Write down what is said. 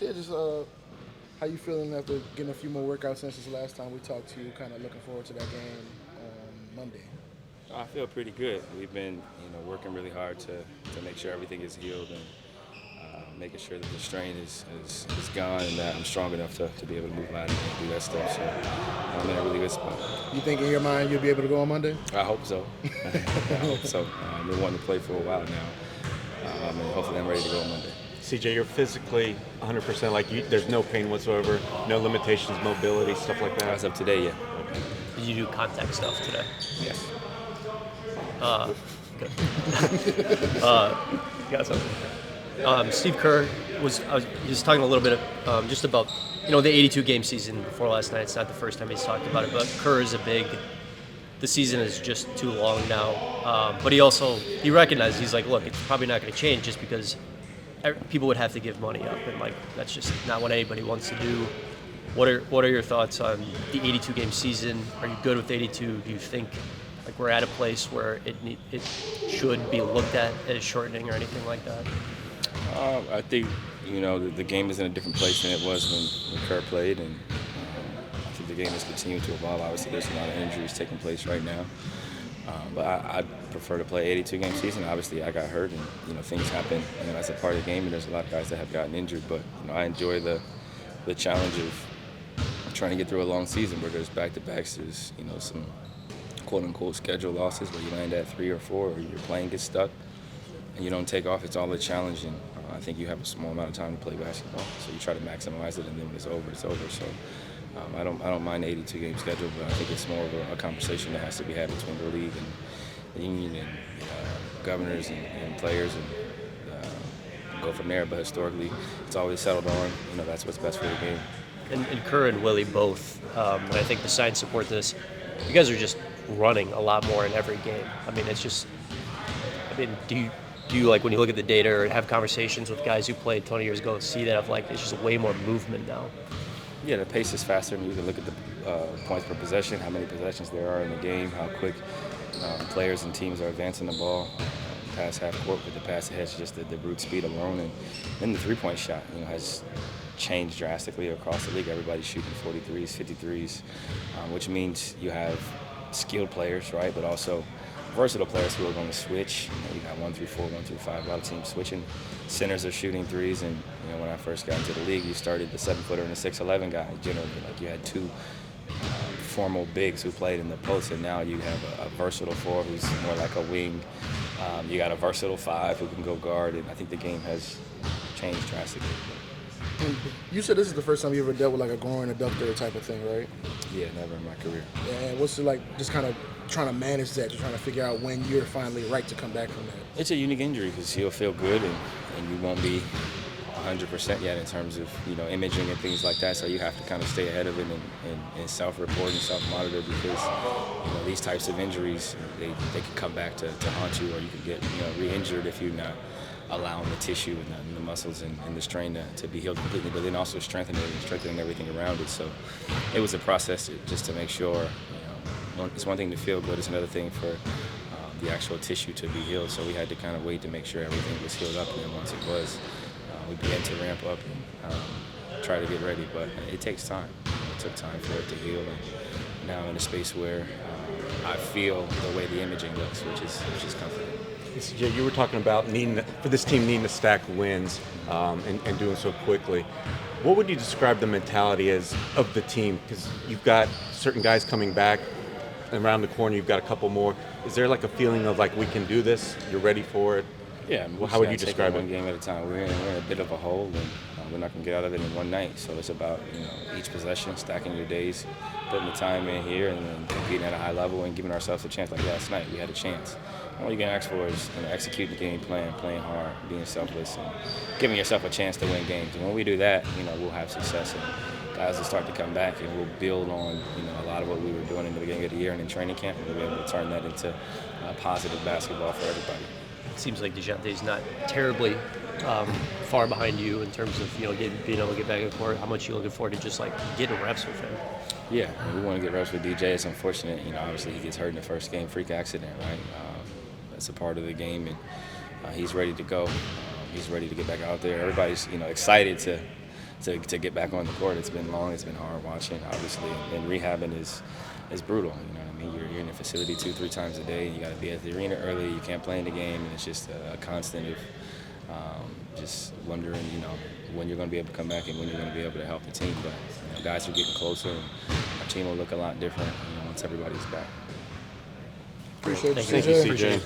Yeah, just how you feeling after getting a few more workouts since the last time we talked to you? Kind of looking forward to that game on Monday. I feel pretty good. We've been, working really hard to make sure everything is healed and making sure that the strain is gone and that I'm strong enough to be able to move out and do that stuff. So I'm in a really good spot. You think in your mind you'll be able to go on Monday? I hope so. I hope so. I've been wanting to play for a while now, and hopefully I'm ready to go on Monday. CJ, you're physically 100%. There's no pain whatsoever, no limitations, mobility, stuff like that. As of today, yeah. Did you do contact stuff today? Yes. Good. Got something. Steve Kerr I was just talking a little bit just about the 82 game season before last night. It's not the first time he's talked about it, but Kerr is the season is just too long now. But he recognized, he's like, look, it's probably not going to change just because people would have to give money up, and that's just not what anybody wants to do. What are your thoughts on the 82 game season? Are you good with 82? Do you think we're at a place where it should be looked at as shortening or anything like that? I think the game is in a different place than it was when Kerr played, and I think the game has continued to evolve. Obviously, there's a lot of injuries taking place right now, but I prefer to play 82 game season. Obviously, I got hurt, and things happen. That's a part of the game, and there's a lot of guys that have gotten injured. But I enjoy the challenge of trying to get through a long season where there's back-to-backs. There's some quote-unquote schedule losses where you land at 3 or 4, or your plane gets stuck and you don't take off. It's all a challenge, and I think you have a small amount of time to play basketball, so you try to maximize it, and then when it's over, it's over. So I don't mind the 82 game schedule, but I think it's more of a conversation that has to be had between the league and the union and governors and players, and go from there. But historically, it's always settled on that's what's best for the game. And Kerr and Willie both, and I think the signs support this. You guys are just running a lot more in every game. Do you when you look at the data or have conversations with guys who played 20 years ago, see that it's just way more movement now? Yeah, the pace is faster, and you can look at the points per possession, how many possessions there are in the game, how quick players and teams are advancing the ball past half court with the pass ahead, just the brute speed alone. And then the three-point shot, has changed drastically across the league. Everybody's shooting 43s, 53s, which means you have skilled players, right, but also versatile players who are going to switch. You got 1 through 4, 1 through 5, a lot of teams switching. Centers are shooting threes, and when I first got into the league, you started the 7-footer and the 6'11" guy. Generally, you had two formal bigs who played in the post, and now you have a versatile 4 who's more like a wing. You got a versatile 5 who can go guard, and I think the game has changed drastically. And you said this is the first time you ever dealt with a groin adductor type of thing, right? Yeah, never in my career. Yeah, and what's it like just kind of trying to manage that, just trying to figure out when you're finally right to come back from that? It's a unique injury because you'll feel good and you won't be 100% yet in terms of imaging and things like that. So you have to kind of stay ahead of it and self-report and self-monitor because these types of injuries they can come back to haunt you, or you could get re-injured if you're not allowing the tissue and the muscles and the strain to be healed completely, but then also strengthening everything around it. So it was a process just to make sure. It's one thing to feel good; it's another thing for the actual tissue to be healed. So we had to kind of wait to make sure everything was healed up, and then once it was, we began to ramp up and try to get ready. But it takes time. It took time for it to heal, and now I'm in a space where I feel the way the imaging looks, which is comforting. CJ, you were talking about for this team needing to stack wins and doing so quickly. What would you describe the mentality as of the team? Because you've got certain guys coming back. Around the corner, you've got a couple more. Is there a feeling of we can do this? You're ready for it? Yeah. How would you describe it? One game at a time. We're in a bit of a hole, and we're not going to get out of it in one night. So it's about each possession, stacking your days, putting the time in here, and then competing at a high level and giving ourselves a chance. Like last night, we had a chance. All you can ask for is executing the game plan, playing hard, being selfless, and giving yourself a chance to win games. And when we do that, we'll have success. And guys will start to come back, and we'll build on a lot of what we were doing in the beginning of the year and in training camp, and we'll be able to turn that into positive basketball for everybody. It seems like Dejounte's not terribly far behind you in terms of being able to get back in the court. How much are you looking forward to just getting reps with him? Yeah, we want to get reps with DJ. It's unfortunate, obviously he gets hurt in the first game, freak accident, right? That's a part of the game, and he's ready to go. He's ready to get back out there. Everybody's excited to to get back on the court. It's been long. It's been hard watching, obviously, and rehabbing is brutal. You know what I mean? You're in the facility 2-3 times a day. You got to be at the arena early. You can't play in the game, and it's just a constant of just wondering, when you're going to be able to come back and when you're going to be able to help the team. But guys are getting closer, and our team will look a lot different once everybody's back. Appreciate you, Thank you, CJ. CJ.